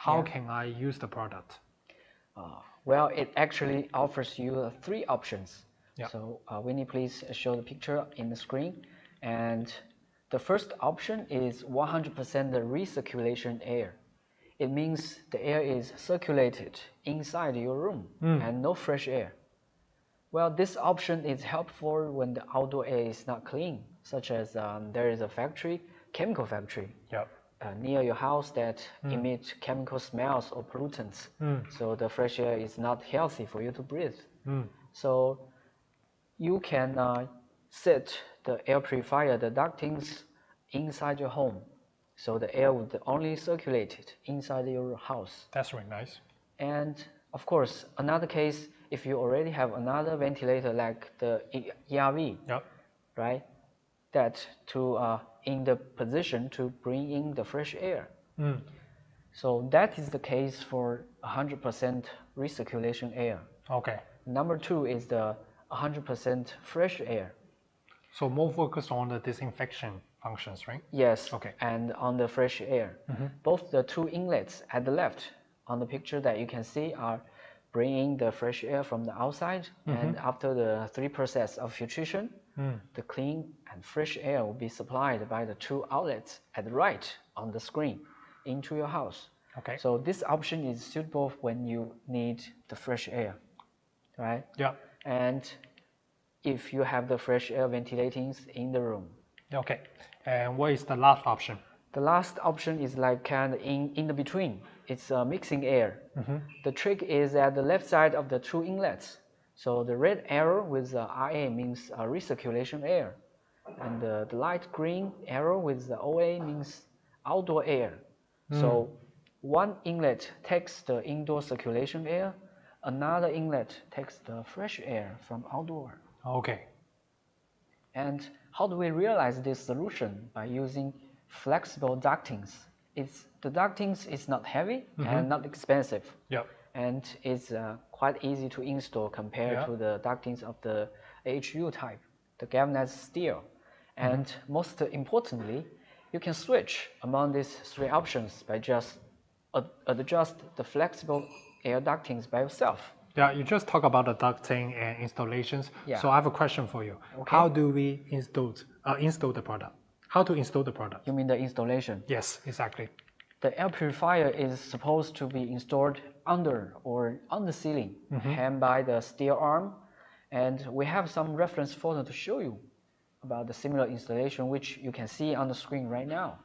How can I use the product? Well, it actually offers you 3 options. Yeah. So Winnie, please show the picture in the screen. And the first option is 100% recirculation air. It means the air is circulated inside your room and no fresh air. Well, this option is helpful when the outdoor air is not clean, such as there is a factory, chemical factory, near your house that emit chemical smells or pollutants. So the fresh air is not healthy for you to breathe. So you can set the air purifier, the ductings inside your home. So the air would only circulate inside your house. That's really nice. And of course, another case, if you already have another ventilator like the ERV, right? That to in the position to bring in the fresh air. So that is the case for 100% recirculation air. Okay. Number 2 is the 100% fresh air. So more focused on the disinfection functions, right? Yes. Okay. And on the fresh air. Both the 2 inlets at the left on the picture that you can see are bringing the fresh air from the outside, and after the 3 process of filtration, the clean and fresh air will be supplied by the 2 outlets at the right on the screen into your house. Okay. So this option is suitable when you need the fresh air, right? Yeah. And if you have the fresh air ventilating in the room. Okay. And what is the last option? The last option is like kind of in the between. It's mixing air. The trick is at the left side of the 2 inlets. So the red arrow with the RA means recirculation air. And the light green arrow with the OA means outdoor air. So one inlet takes the indoor circulation air, another inlet takes the fresh air from outdoor. Okay. And how do we realize this solution? By using flexible ductings. The ductings is not heavy and not expensive. And it's quite easy to install compared to the ductings of the HU type, the galvanized steel. And most importantly, you can switch among these 3 options by just adjust the flexible air ductings by yourself. Yeah, you just talk about the ducting and installations. Yeah. So I have a question for you. Okay. How do we install the product? How to install the product? You mean the installation? Yes, exactly. The air purifier is supposed to be installed under or on the ceiling, held by the steel arm. And we have some reference photo to show you about the similar installation, which you can see on the screen right now.